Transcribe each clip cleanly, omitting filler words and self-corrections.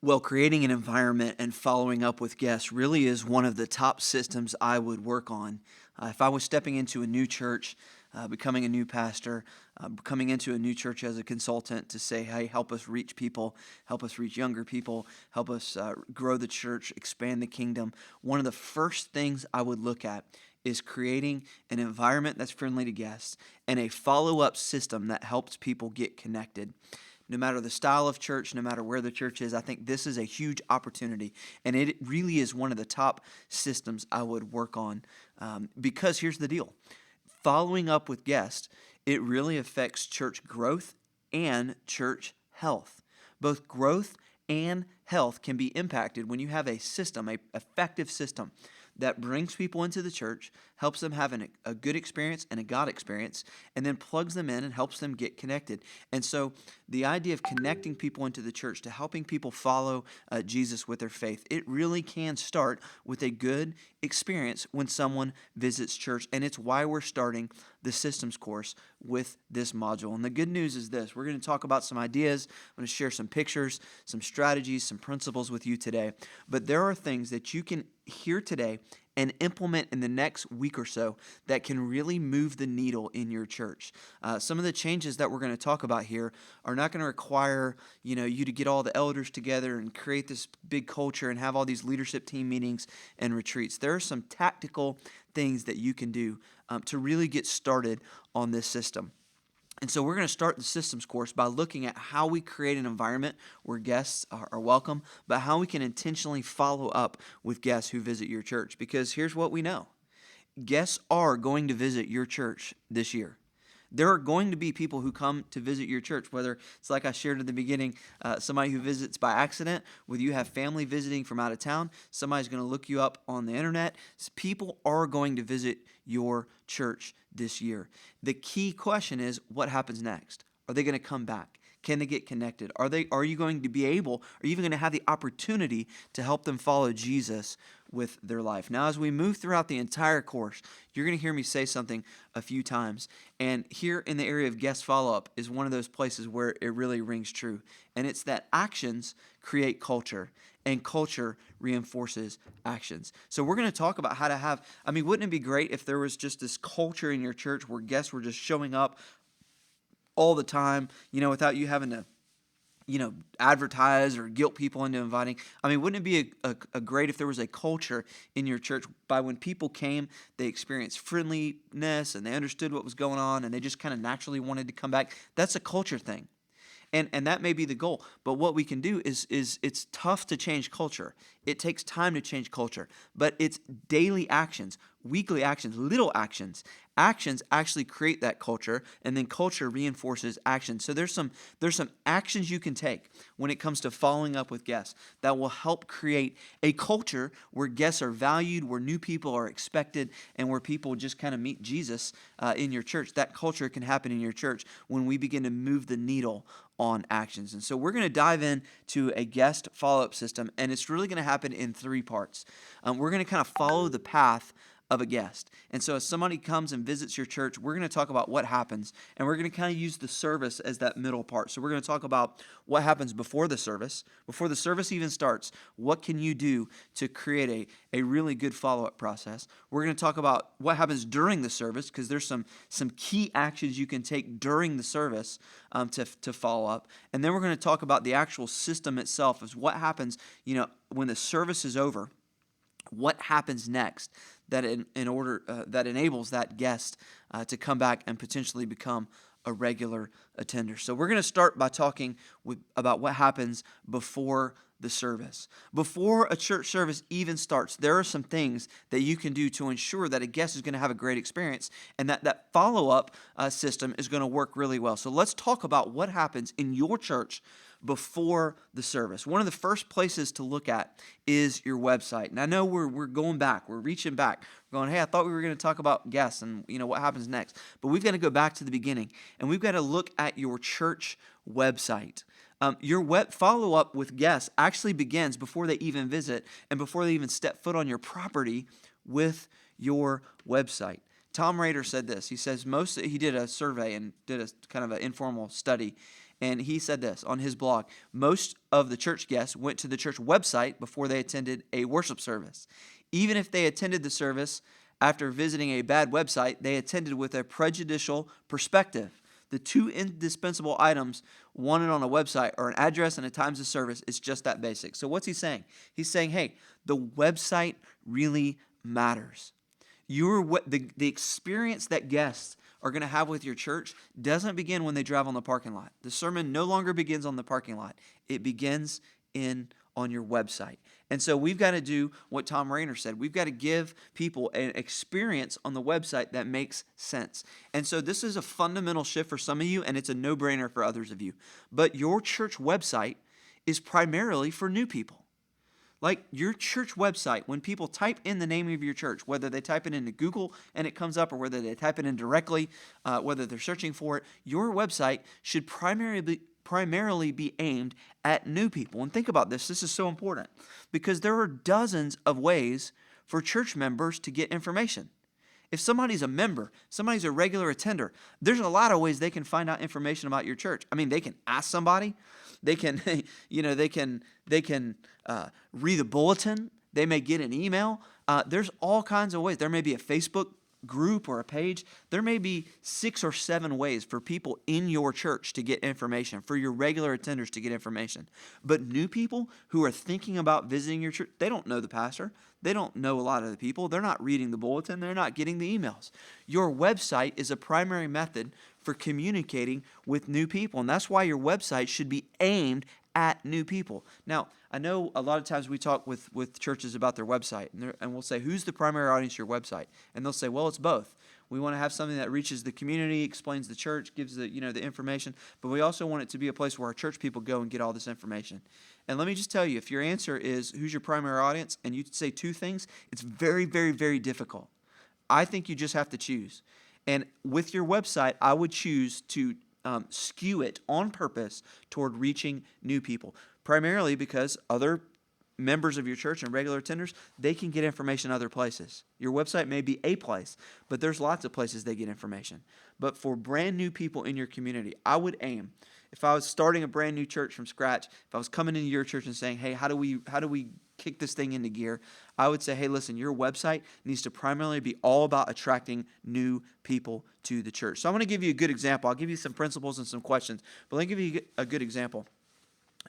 Well, creating an environment and following up with guests really is one of the top systems I would work on. If I was stepping into a new church, becoming a new pastor, coming into a new church as a consultant to say, hey, help us reach people, help us reach younger people, help us grow the church, expand the kingdom, one of the first things I would look at is creating an environment that's friendly to guests and a follow up system that helps people get connected. No matter the style of church, no matter where the church is, I think this is a huge opportunity. And it really is one of the top systems I would work on because here's the deal. Following up with guests, it really affects church growth and church health. Both growth and health can be impacted when you have a system, a effective system that brings people into the church, helps them have a good experience and a God experience, and then plugs them in and helps them get connected. And so the idea of connecting people into the church to helping people follow Jesus with their faith, it really can start with a good experience when someone visits church. And it's why we're starting the systems course with this module. And the good news is this: we're going to talk about some ideas. I'm going to share some pictures, some strategies, some principles with you today. But there are things that you can hear today and implement in the next week or so that can really move the needle in your church. Some of the changes that we're going to talk about here are not going to require you to get all the elders together and create this big culture and have all these leadership team meetings and retreats. There are some tactical things that you can do to really get started on this system. And so we're going to start the systems course by looking at how we create an environment where guests are welcome, but how we can intentionally follow up with guests who visit your church. Because here's what we know: guests are going to visit your church this year. There are going to be people who come to visit your church, whether it's like I shared at the beginning, somebody who visits by accident, whether you have family visiting from out of town, somebody's going to look you up on the internet. People are going to visit your church this year. The key question is, what happens next? Are they going to come back? Can they get connected? Are you going to be able, or even going to have the opportunity to help them follow Jesus with their life? Now, as we move throughout the entire course, you're going to hear me say something a few times. And here in the area of guest follow-up is one of those places where it really rings true. And it's that actions create culture, and culture reinforces actions. So we're going to talk about how to have, wouldn't it be great if there was just this culture in your church where guests were just showing up all the time, without you having to, advertise or guilt people into inviting? Wouldn't it be a great if there was a culture in your church by when people came, they experienced friendliness and they understood what was going on and they just kind of naturally wanted to come back? That's a culture thing. And that may be the goal. But what we can do is it's tough to change culture. It takes time to change culture. But it's daily actions, weekly actions, little actions. Actions actually create that culture, and then culture reinforces action. So there's some actions you can take when it comes to following up with guests that will help create a culture where guests are valued, where new people are expected, and where people just kind of meet Jesus in your church. That culture can happen in your church when we begin to move the needle on actions. And so we're going to dive into a guest follow-up system, and it's really going to happen in three parts. We're going to kind of follow the path of a guest. And so as somebody comes and visits your church, we're going to talk about what happens, and we're going to kind of use the service as that middle part. So we're going to talk about what happens before the service even starts. What can you do to create a really good follow-up process? We're going to talk about what happens during the service, because there's some key actions you can take during the service to follow up. And then we're going to talk about the actual system itself, is what happens, when the service is over. What happens next that that enables that guest to come back and potentially become a regular attender? So we're going to start by talking about what happens before the service. Before a church service even starts, there are some things that you can do to ensure that a guest is going to have a great experience and that follow-up system is going to work really well. So let's talk about what happens in your church before the service. One of the first places to look at is your website. And I know we're going back, we're reaching back. We're going, hey, I thought we were going to talk about guests and what happens next. But we've got to go back to the beginning, and we've got to look at your church website. Your web follow-up with guests actually begins before they even visit and before they even step foot on your property with your website. Tom Rader said this. He says he did a survey and did a kind of an informal study, And he said this on his blog: most of the church guests went to the church website before they attended a worship service. Even if they attended the service after visiting a bad website, they attended with a prejudicial perspective. The two indispensable items wanted on a website are an address and a times of service. It's just that basic. So what's he saying? He's saying, hey, the website really matters. The experience that guests are going to have with your church doesn't begin when they drive on the parking lot. The sermon no longer begins on the parking lot. It begins on your website. And so we've got to do what Tom Rainer said. We've got to give people an experience on the website that makes sense. And so this is a fundamental shift for some of you, and it's a no-brainer for others of you. But your church website is primarily for new people. Like your church website, when people type in the name of your church, whether they type it into Google and it comes up, or whether they type it in directly, whether they're searching for it, your website should primarily be aimed at new people. And think about this. This is so important because there are dozens of ways for church members to get information. If somebody's a member, somebody's a regular attender, there's a lot of ways they can find out information about your church. I mean, they can ask somebody. They can, they can read a bulletin. They may get an email. There's all kinds of ways. There may be a Facebook group or a page. There may be 6 or 7 ways for people in your church to get information, for your regular attenders to get information. But new people who are thinking about visiting your church, they don't know the pastor. They don't know a lot of the people. They're not reading the bulletin. They're not getting the emails. Your website is a primary method for communicating with new people, and that's why your website should be aimed at new people. Now, I know a lot of times we talk with churches about their website, and we'll say, who's the primary audience of your website? And they'll say, well, it's both. We want to have something that reaches the community, explains the church, gives the information, but we also want it to be a place where our church people go and get all this information. And let me just tell you, if your answer is who's your primary audience, and you say 2 things, it's very, very, very difficult. I think you just have to choose. And with your website, I would choose to skew it on purpose toward reaching new people, primarily because other members of your church and regular attenders, they can get information other places. Your website may be a place, but there's lots of places they get information. But for brand new people in your community, I would aim, if I was starting a brand new church from scratch, if I was coming into your church and saying, hey, how do we kick this thing into gear? I would say, hey, listen, your website needs to primarily be all about attracting new people to the church. So I'm going to give you a good example. I'll give you some principles and some questions, but let me give you a good example.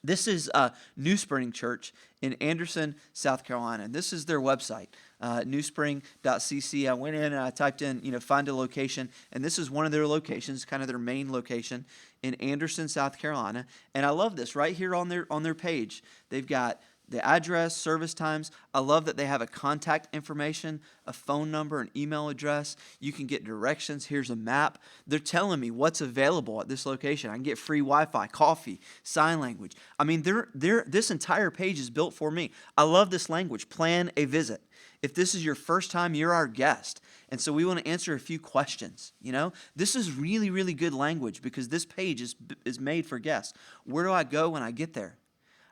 This is New Spring Church in Anderson, South Carolina. This is their website, newspring.cc. I went in and I typed in, find a location, and this is one of their locations, kind of their main location in Anderson, South Carolina. And I love this right here on their page. They've got the address, service times. I love that they have a contact information, a phone number, an email address. You can get directions. Here's a map. They're telling me what's available at this location. I can get free Wi-Fi, coffee, sign language. I mean, this entire page is built for me. I love this language. Plan a visit. If this is your first time, you're our guest. And so we want to answer a few questions. This is really, really good language because this page is made for guests. Where do I go when I get there?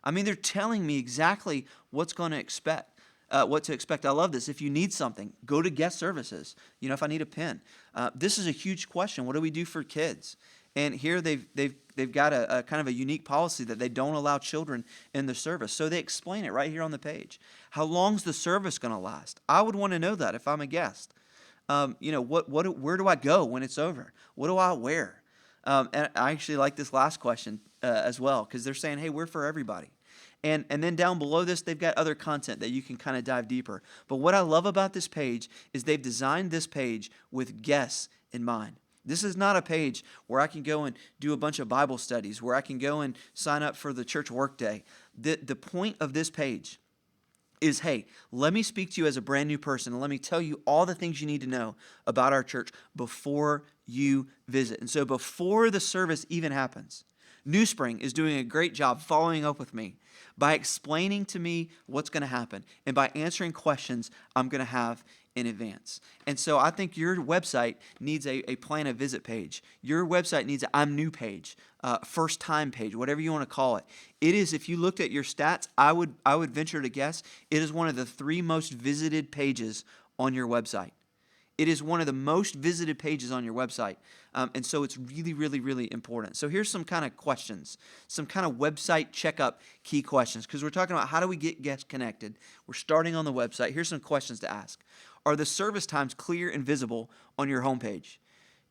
I mean, they're telling me exactly what to expect. I love this. If you need something, go to guest services. If I need a pen, this is a huge question. What do we do for kids? And here they've got a kind of a unique policy that they don't allow children in the service. So they explain it right here on the page. How long's the service going to last? I would want to know that if I'm a guest. Where do I go when it's over? What do I wear? And I actually like this last question as well, because they're saying, hey, we're for everybody. And then down below this, they've got other content that you can kind of dive deeper. But what I love about this page is they've designed this page with guests in mind. This is not a page where I can go and do a bunch of Bible studies, where I can go and sign up for the church workday. The point of this page is, hey, let me speak to you as a brand new person, and let me tell you all the things you need to know about our church before you visit. And so before the service even happens, New Spring is doing a great job following up with me by explaining to me what's going to happen and by answering questions I'm going to have in advance. And so I think your website needs a plan a visit page. Your website needs an I'm new page, first time page, whatever you want to call it. It is, if you looked at your stats, I would venture to guess, it is one of the 3 most visited pages on your website. It is one of the most visited pages on your website. And so it's really, really, really important. So here's some kind of questions, some kind of website checkup key questions, because we're talking about how do we get guests connected. We're starting on the website. Here's some questions to ask. Are the service times clear and visible on your homepage?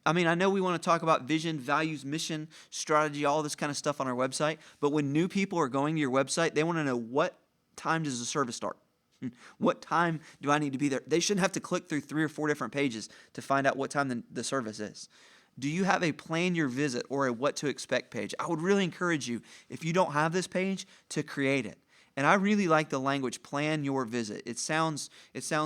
I mean, I know we want to talk about vision, values, mission, strategy, all this kind of stuff on our website, but when new people are going to your website, they want to know, what time does the service start? What time do I need to be there? They shouldn't have to click through 3 or 4 different pages to find out what time the service is. Do you have a plan your visit or a what to expect page? I would really encourage you, if you don't have this page, to create it. And I really like the language, plan your visit. It sounds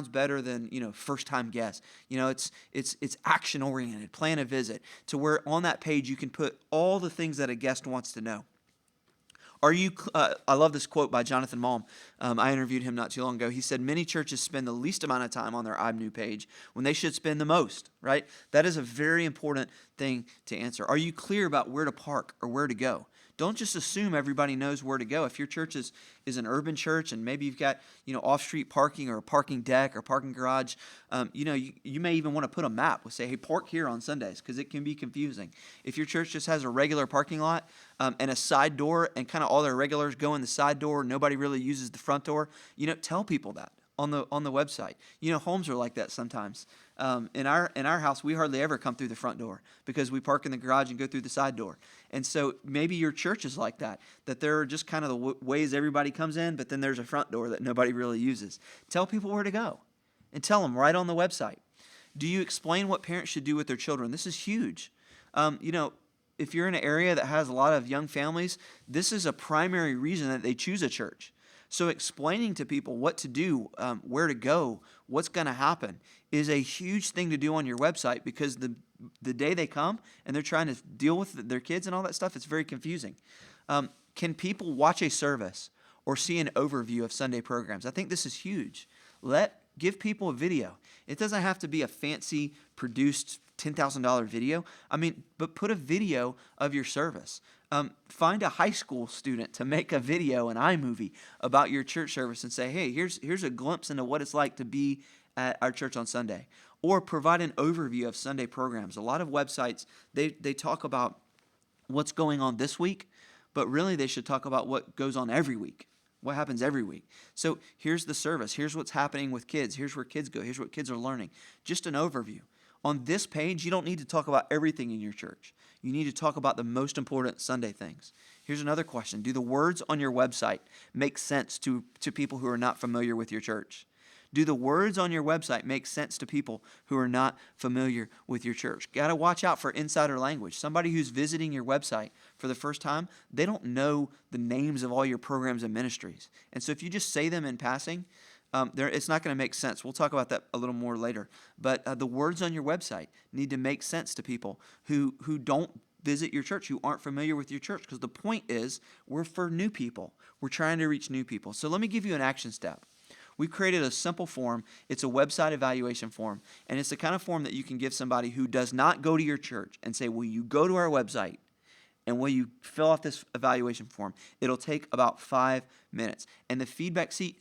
better than, first time guest. It's action oriented, plan a visit, to where on that page you can put all the things that a guest wants to know. I love this quote by Jonathan Malm. I interviewed him not too long ago. He said, many churches spend the least amount of time on their I'm new page when they should spend the most, right? That is a very important thing to answer. Are you clear about where to park or where to go? Don't just assume everybody knows where to go. If your church is an urban church and maybe you've got off-street parking or a parking deck or parking garage, you may even want to put a map with say, hey, park here on Sundays, because it can be confusing. If your church just has a regular parking lot and a side door and kind of all their regulars go in the side door, nobody really uses the front door, tell people that on the website. Homes are like that sometimes. In our house, we hardly ever come through the front door because we park in the garage and go through the side door. And so maybe your church is like that there are just kind of the ways everybody comes in, but then there's a front door that nobody really uses. Tell people where to go and tell them right on the website. Do you explain what parents should do with their children? This is huge. If you're in an area that has a lot of young families, this is a primary reason that they choose a church. So explaining to people what to do, where to go, what's going to happen is a huge thing to do on your website, because the day they come and they're trying to deal with their kids and all that stuff, it's very confusing. Can people watch a service or see an overview of Sunday programs? I think this is huge. Give people a video. It doesn't have to be a fancy produced $10,000 video. But put a video of your service. Find a high school student to make a video, an iMovie, about your church service and say, hey, here's a glimpse into what it's like to be at our church on Sunday. Or provide an overview of Sunday programs. A lot of websites, they talk about what's going on this week, but really they should talk about what goes on every week. What happens every week. So here's the service. Here's what's happening with kids. Here's where kids go. Here's what kids are learning. Just an overview. On this page, you don't need to talk about everything in your church. You need to talk about the most important Sunday things. Here's another question. Do the words on your website make sense to people who are not familiar with your church? Do the words on your website make sense to people who are not familiar with your church? Got to watch out for insider language. Somebody who's visiting your website for the first time, they don't know the names of all your programs and ministries. And so if you just say them in passing, it's not going to make sense. We'll talk about that a little more later. But the words on your website need to make sense to people who don't visit your church, who aren't familiar with your church, because the point is we're for new people. We're trying to reach new people. So let me give you an action step. We've created a simple form. It's a website evaluation form, and it's the kind of form that you can give somebody who does not go to your church and say, will you go to our website and will you fill out this evaluation form? It'll take about 5 minutes. And the feedback, see,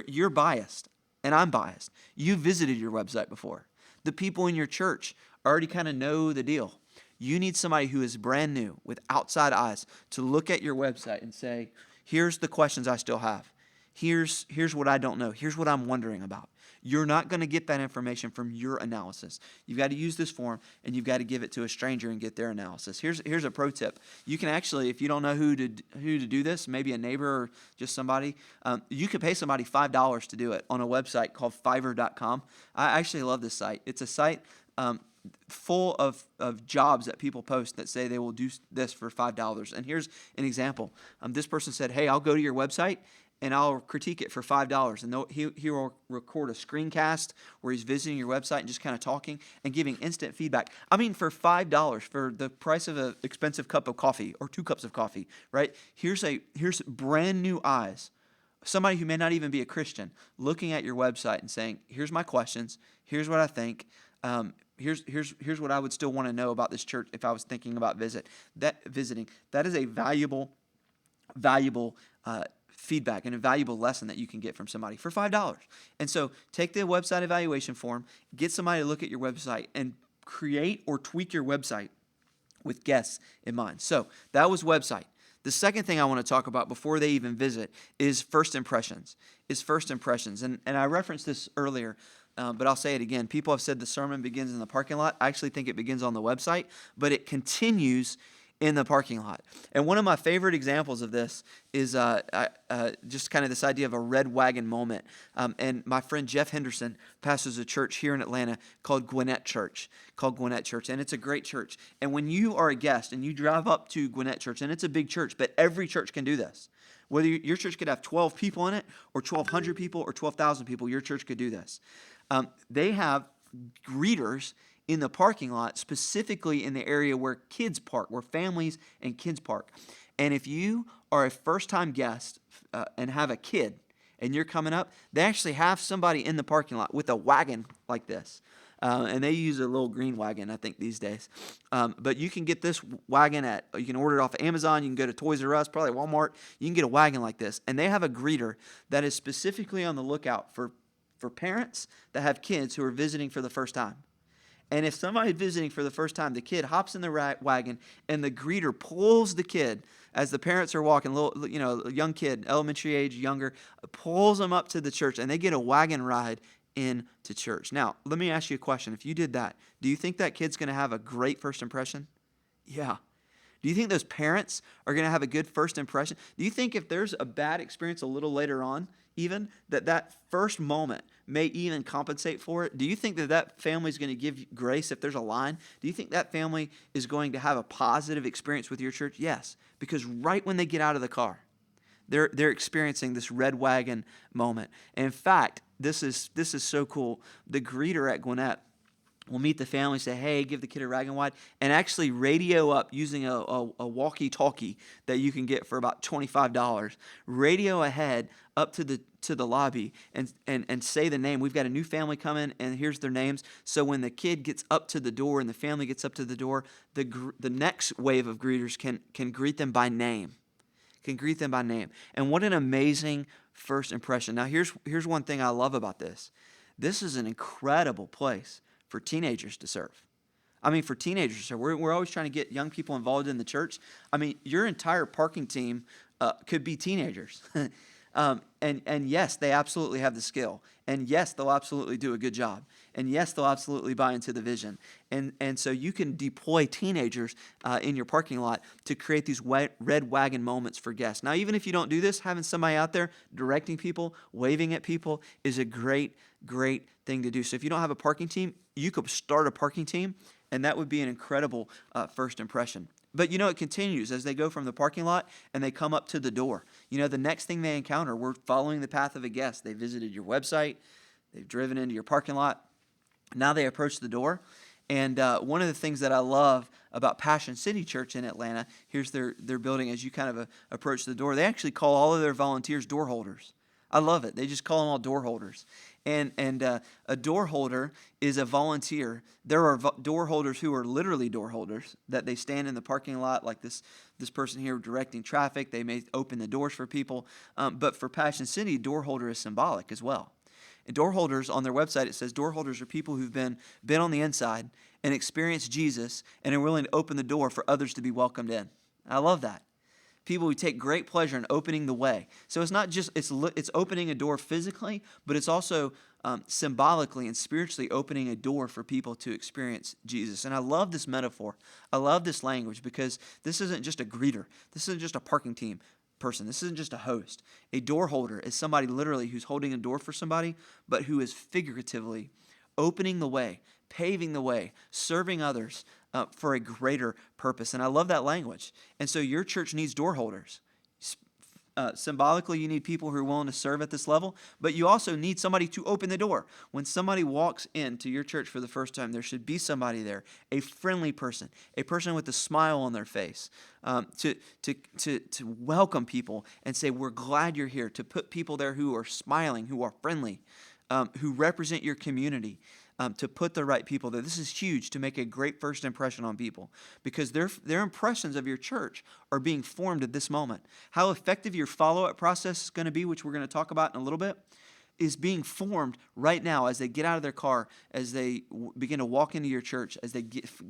you're biased, and I'm biased. You visited your website before. The people in your church already kind of know the deal. You need somebody who is brand new with outside eyes to look at your website and say, here's the questions I still have. Here's what I don't know. Here's what I'm wondering about. You're not going to get that information from your analysis. You've got to use this form, and you've got to give it to a stranger and get their analysis. Here's a pro tip. You can actually, if you don't know who to do this, maybe a neighbor or just somebody, you could pay somebody $5 to do it on a website called Fiverr.com. I actually love this site. It's a site full of jobs that people post that say they will do this for $5. And here's an example. This person said, hey, I'll go to your website and I'll critique it for $5. And he will record a screencast where he's visiting your website and just kind of talking and giving instant feedback. For $5, for the price of an expensive cup of coffee or 2 cups of coffee, right? Here's brand new eyes. Somebody who may not even be a Christian looking at your website and saying, here's my questions. Here's what I think. Here's what I would still want to know about this church if I was thinking about visiting. That is a valuable feedback and a valuable lesson that you can get from somebody for $5. And so take the website evaluation form, get somebody to look at your website, and create or tweak your website with guests in mind. So that was website. The second thing I want to talk about before they even visit is first impressions. And I referenced this earlier, but I'll say it again. People have said the sermon begins in the parking lot. I actually think it begins on the website, but it continues in the parking lot. And one of my favorite examples of this is just kind of this idea of a red wagon moment. And my friend Jeff Henderson pastors a church here in Atlanta called Gwinnett Church. And it's a great church. And when you are a guest and you drive up to Gwinnett Church, and it's a big church, but every church can do this. Whether your church could have 12 people in it, or 1,200 people, or 12,000 people, your church could do this. They have greeters in the parking lot, specifically in the area where kids park, where families and kids park. And if you are a first-time guest and have a kid and you're coming up, they actually have somebody in the parking lot with a wagon like this. And they use a little green wagon, I think, these days. But you can get this wagon you can order it off of Amazon. You can go to Toys R Us, probably Walmart. You can get a wagon like this. And they have a greeter that is specifically on the lookout for parents that have kids who are visiting for the first time. And if somebody's visiting for the first time, the kid hops in the wagon, and the greeter pulls the kid as the parents are walking, a young kid, elementary age, younger, pulls them up to the church, and they get a wagon ride into church. Now, let me ask you a question. If you did that, do you think that kid's going to have a great first impression? Yeah. Do you think those parents are going to have a good first impression? Do you think if there's a bad experience a little later on, even, that first moment may even compensate for it? Do you think that family is going to give grace if there's a line? Do you think that family is going to have a positive experience with your church? Yes, because right when they get out of the car, they're experiencing this red wagon moment. And in fact, this is so cool. The greeter at Gwinnett will meet the family, say, hey, give the kid a rag and wide, and actually radio up using a walkie-talkie that you can get for about $25. Radio ahead up to the lobby and say the name. We've got a new family coming, and here's their names. So when the kid gets up to the door and the family gets up to the door, the next wave of greeters can greet them by name. And what an amazing first impression. Now, here's one thing I love about this. This is an incredible place for teenagers to serve. We're always trying to get young people involved in the church. Your entire parking team could be teenagers. And yes, they absolutely have the skill. And yes, they'll absolutely do a good job. And yes, they'll absolutely buy into the vision. And so you can deploy teenagers in your parking lot to create these red wagon moments for guests. Now, even if you don't do this, having somebody out there directing people, waving at people is a great thing to do. So if you don't have a parking team, you could start a parking team, and that would be an incredible first impression. But it continues as they go from the parking lot and they come up to the door. The next thing they encounter, we're following the path of a guest. They visited your website, they've driven into your parking lot. Now they approach the door. And one of the things that I love about Passion City Church in Atlanta, here's their building as you kind of approach the door. They actually call all of their volunteers door holders. I love it. They just call them all door holders. And a door holder is a volunteer. There are door holders who are literally door holders, that they stand in the parking lot like this person here directing traffic. They may open the doors for people. But for Passion City, door holder is symbolic as well. And door holders, on their website, it says door holders are people who've been on the inside and experienced Jesus and are willing to open the door for others to be welcomed in. I love that. People who take great pleasure in opening the way. So it's not just, it's opening a door physically, but it's also symbolically and spiritually opening a door for people to experience Jesus. And I love this metaphor. I love this language because this isn't just a greeter. This isn't just a parking team person. This isn't just a host. A door holder is somebody literally who's holding a door for somebody, but who is figuratively opening the way, paving the way, serving others for a greater purpose. And I love that language. And so your church needs door holders. Symbolically, you need people who are willing to serve at this level, but you also need somebody to open the door. When somebody walks into your church for the first time, there should be somebody there, a friendly person, a person with a smile on their face, to welcome people and say, we're glad you're here, to put people there who are smiling, who are friendly, who represent your community. to put the right people there. This is huge to make a great first impression on people, because their impressions of your church are being formed at this moment. How effective your follow-up process is going to be, which we're going to talk about in a little bit, is being formed right now as they get out of their car, as they begin to walk into your church, as they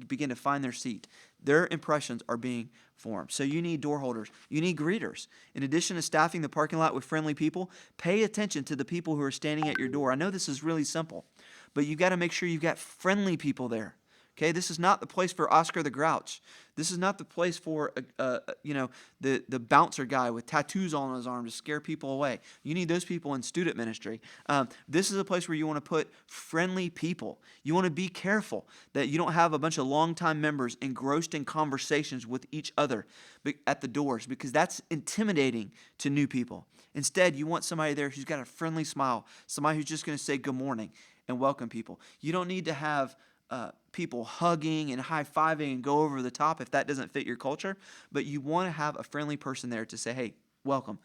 begin to find their seat. Their impressions are being formed. So you need door holders. You need greeters. In addition to staffing the parking lot with friendly people, pay attention to the people who are standing at your door. I know this is really simple, but you've got to make sure you've got friendly people there. Okay, this is not the place for Oscar the Grouch. This is not the place for the bouncer guy with tattoos on his arm to scare people away. You need those people in student ministry. This is a place where you want to put friendly people. You want to be careful that you don't have a bunch of longtime members engrossed in conversations with each other at the doors, because that's intimidating to new people. Instead, you want somebody there who's got a friendly smile, somebody who's just going to say good morning and welcome people. You don't need to have people hugging and high-fiving and go over the top if that doesn't fit your culture, but you want to have a friendly person there to say, hey, welcome,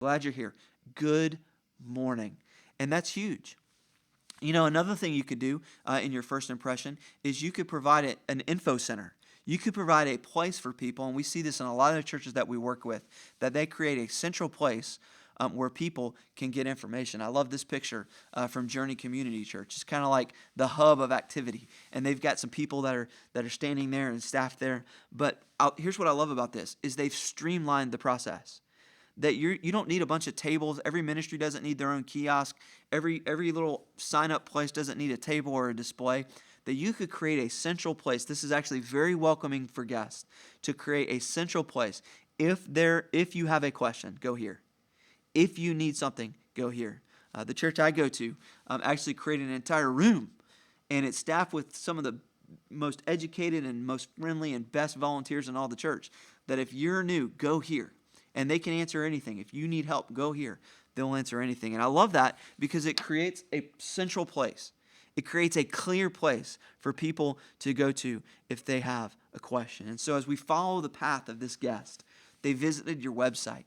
glad you're here, good morning. And that's huge. Another thing you could do in your first impression is you could provide an info center. You could provide a place for people, and we see this in a lot of the churches that we work with, that they create a central place where people can get information. I love this picture from Journey Community Church. It's kind of like the hub of activity, and they've got some people that are standing there and staffed there. But here's what I love about this, is they've streamlined the process. That you don't need a bunch of tables. Every ministry doesn't need their own kiosk. Every little sign-up place doesn't need a table or a display. That you could create a central place. This is actually very welcoming for guests, to create a central place. If you have a question, go here. If you need something, go here. The church I go to actually created an entire room, and it's staffed with some of the most educated and most friendly and best volunteers in all the church. That if you're new, go here, and they can answer anything. If you need help, go here. They'll answer anything. And I love that, because it creates a central place. It creates a clear place for people to go to if they have a question. And so as we follow the path of this guest, they visited your website,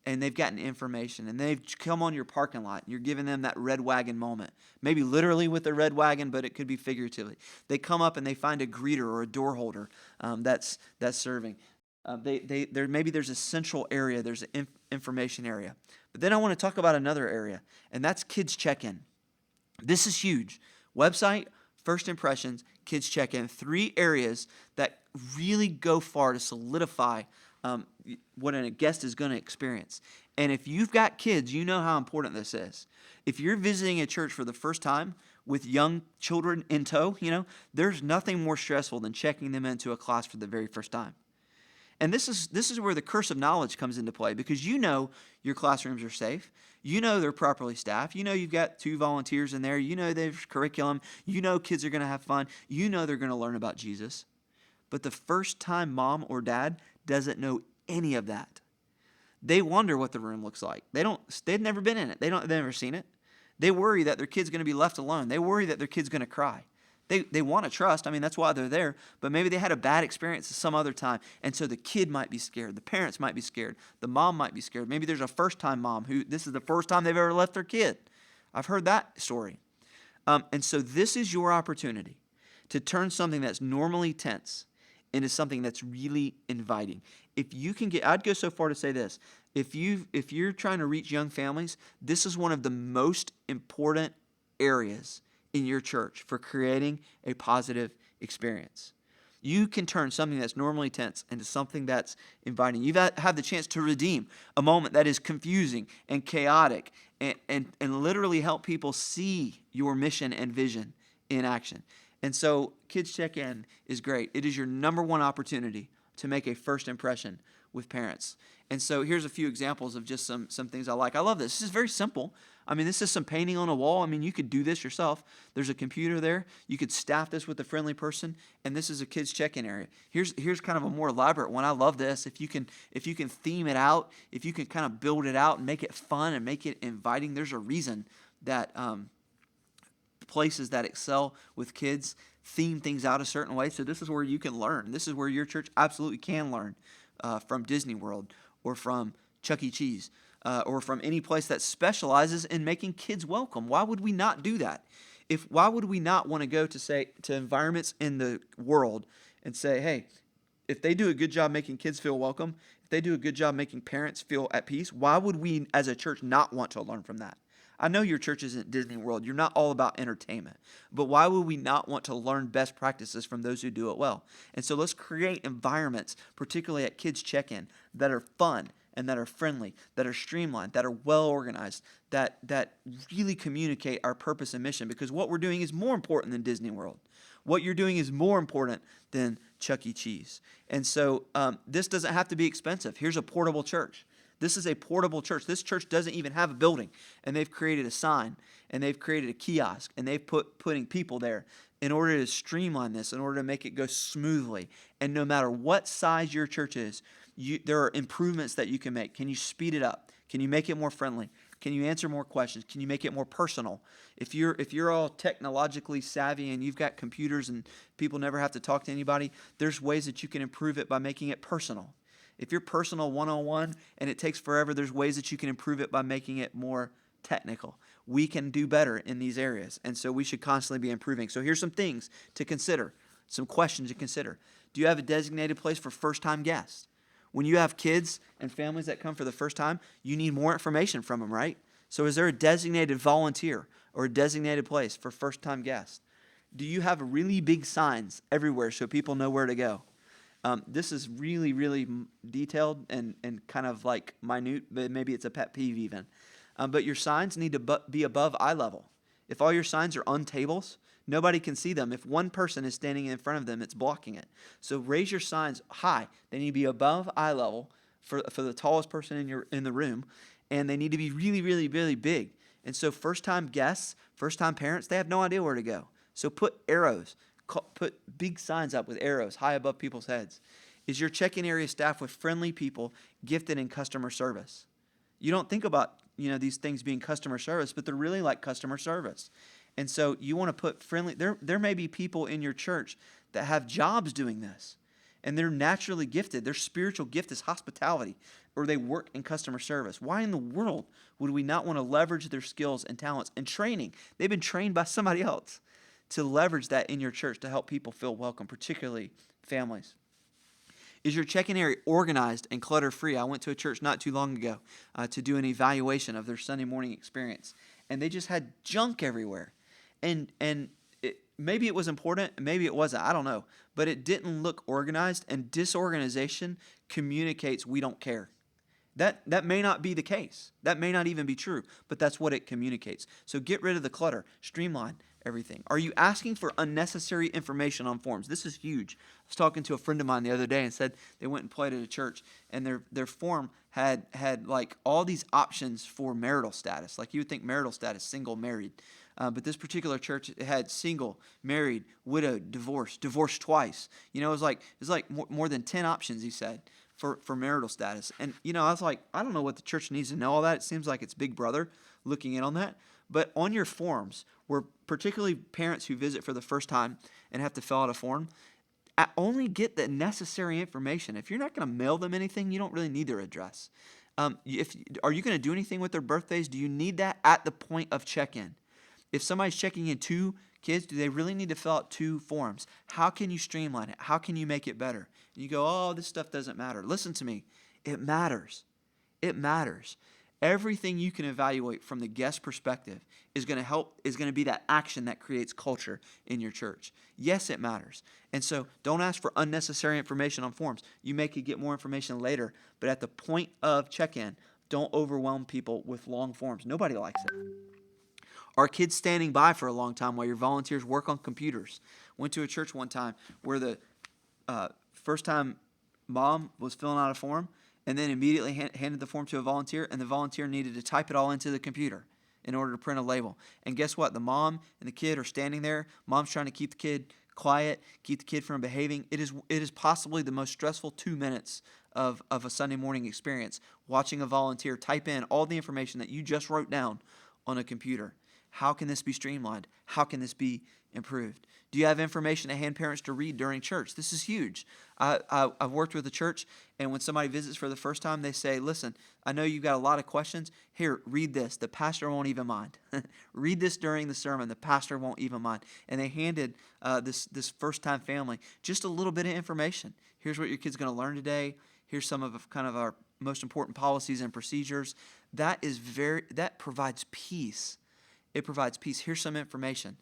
and they've gotten information, and they've come on your parking lot, and you're giving them that red wagon moment. Maybe literally with a red wagon, but it could be figuratively. They come up and they find a greeter or a door holder that's serving. Maybe there's a central area, there's an information area. But then I want to talk about another area, and that's kids check-in. This is huge. Website, first impressions, kids check-in. 3 areas that really go far to solidify what a guest is going to experience. And if you've got kids, you know how important this is. If you're visiting a church for the first time with young children in tow, there's nothing more stressful than checking them into a class for the very first time. And this is where the curse of knowledge comes into play, because your classrooms are safe. They're properly staffed. You've got 2 volunteers in there. There's curriculum. Kids are going to have fun. They're going to learn about Jesus. But the first time mom or dad doesn't know any of that. They wonder what the room looks like. They've never been in it. They've never seen it. They worry that their kid's going to be left alone. They worry that their kid's going to cry. They want to trust. That's why they're there. But maybe they had a bad experience some other time. And so the kid might be scared. The parents might be scared. The mom might be scared. Maybe there's a first-time mom who this is the first time they've ever left their kid. I've heard that story. And so this is your opportunity to turn something that's normally tense into something that's really inviting. If you can I'd go so far to say this. If you're trying to reach young families, this is one of the most important areas in your church for creating a positive experience. You can turn something that's normally tense into something that's inviting. You've had the chance to redeem a moment that is confusing and chaotic and literally help people see your mission and vision in action. And so Kids Check-In is great. It is your number one opportunity to make a first impression with parents. And so here's a few examples of just some things I like. I love this. This is very simple. This is some painting on a wall. You could do this yourself. There's a computer there. You could staff this with a friendly person, and this is a kids check-in area. Here's kind of a more elaborate one. I love this. If you can theme it out, if you can kind of build it out and make it fun and make it inviting, there's a reason that places that excel with kids theme things out a certain way. So this is where you can learn. This is where your church absolutely can learn from Disney World or from Chuck E. Cheese or from any place that specializes in making kids welcome. Why would we not do that? Why would we not want to go to environments in the world and say, hey, if they do a good job making kids feel welcome, if they do a good job making parents feel at peace, why would we as a church not want to learn from that? I know your church isn't Disney World. You're not all about entertainment. But why would we not want to learn best practices from those who do it well? And so let's create environments, particularly at Kids Check-In, that are fun and that are friendly, that are streamlined, that are well organized, that really communicate our purpose and mission, because what we're doing is more important than Disney World. What you're doing is more important than Chuck E. Cheese. And so this doesn't have to be expensive. Here's a portable church. This is a portable church. This church doesn't even have a building, and they've created a sign, and they've created a kiosk, and they've putting people there in order to streamline this, in order to make it go smoothly. And no matter what size your church is, there are improvements that you can make. Can you speed it up? Can you make it more friendly? Can you answer more questions? Can you make it more personal? If you're all technologically savvy and you've got computers and people never have to talk to anybody, there's ways that you can improve it by making it personal. If you're personal one-on-one and it takes forever, there's ways that you can improve it by making it more technical. We can do better in these areas, and so we should constantly be improving. So here's some things to consider, some questions to consider. Do you have a designated place for first-time guests? When you have kids and families that come for the first time, you need more information from them, right? So is there a designated volunteer or a designated place for first-time guests? Do you have really big signs everywhere so people know where to go? This is really, really detailed and kind of like minute, but maybe it's a pet peeve even. But your signs need to be above eye level. If all your signs are on tables, nobody can see them. If one person is standing in front of them, it's blocking it. So raise your signs high. They need to be above eye level for the tallest person in the room, and they need to be really, really, really big. And so first-time guests, first-time parents, they have no idea where to go. So put arrows. Put big signs up with arrows high above people's heads. Is your check-in area staffed with friendly people gifted in customer service? You don't think about these things being customer service, but they're really like customer service. And so you want to put friendly. There may be people in your church that have jobs doing this, and they're naturally gifted. Their spiritual gift is hospitality, or they work in customer service. Why in the world would we not want to leverage their skills and talents and training? They've been trained by somebody else to leverage that in your church to help people feel welcome, particularly families. Is your check-in area organized and clutter-free? I went to a church not too long ago to do an evaluation of their Sunday morning experience, and they just had junk everywhere. And maybe it was important, maybe it wasn't, I don't know. But it didn't look organized, and disorganization communicates we don't care. That may not be the case. That may not even be true, but that's what it communicates. So get rid of the clutter, streamline everything. Are you asking for unnecessary information on forms? This is huge. I was talking to a friend of mine the other day and said they went and played at a church, and their form had like all these options for marital status. Like you would think marital status, single, married. But this particular church, it had single, married, widowed, divorced twice. It was like more than 10 options, he said, for marital status. And, I was like, I don't know what the church needs to know all that. It seems like it's Big Brother looking in on that. But on your forms, where particularly parents who visit for the first time and have to fill out a form, only get the necessary information. If you're not going to mail them anything, you don't really need their address. Are you going to do anything with their birthdays? Do you need that at the point of check-in? If somebody's checking in 2 kids, do they really need to fill out 2 forms? How can you streamline it? How can you make it better? And you go, oh, this stuff doesn't matter. Listen to me. It matters. It matters. Everything you can evaluate from the guest perspective is going to be that action that creates culture in your church. Yes, it matters. And so don't ask for unnecessary information on forms. You may could get more information later, but at the point of check-in, don't overwhelm people with long forms. Nobody likes it. Are kids standing by for a long time while your volunteers work on computers? Went to a church one time where the first-time mom was filling out a form and then immediately handed the form to a volunteer, and the volunteer needed to type it all into the computer in order to print a label. And guess what? The mom and the kid are standing there. Mom's trying to keep the kid quiet, keep the kid from behaving. It is possibly the most stressful 2 minutes of a Sunday morning experience, watching a volunteer type in all the information that you just wrote down on a computer. How can this be streamlined? How can this be improved? Do you have information to hand parents to read during church? This is huge. I've worked with a church, and when somebody visits for the first time, they say, listen, I know you've got a lot of questions. Here, read this. The pastor won't even mind. Read this during the sermon. The pastor won't even mind. And they handed this first-time family just a little bit of information. Here's what your kid's going to learn today. Here's some of kind of our most important policies and procedures. That provides peace. It provides peace. Here's some information.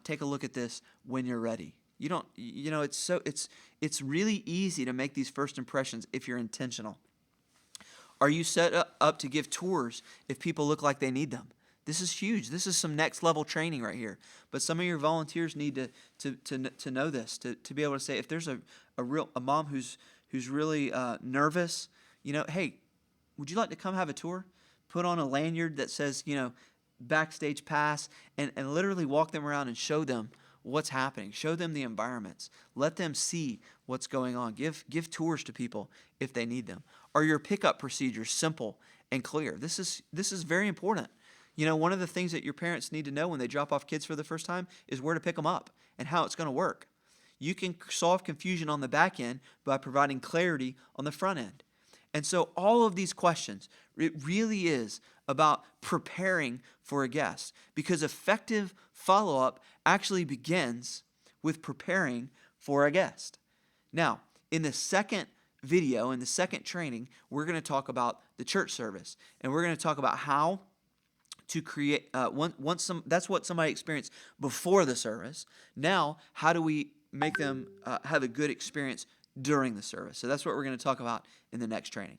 Take a look at this when you're ready. It's really easy to make these first impressions if you're intentional. Are you set up to give tours if people look like they need them? This is huge. This is some next level training right here. But some of your volunteers need to know this, to be able to say, if there's a mom who's really nervous, hey, would you like to come have a tour? Put on a lanyard that says, backstage pass, and literally walk them around and show them what's happening. Show them the environments. Let them see what's going on. Give tours to people if they need them. Are your pickup procedures simple and clear? This is very important. One of the things that your parents need to know when they drop off kids for the first time is where to pick them up and how it's going to work. You can solve confusion on the back end by providing clarity on the front end. And so all of these questions, it really is about preparing for a guest, because effective follow-up actually begins with preparing for a guest. Now, in the second video, in the second training, we're going to talk about the church service, and we're going to talk about how to create, that's what somebody experienced before the service. Now, how do we make them have a good experience during the service? So that's what we're going to talk about in the next training.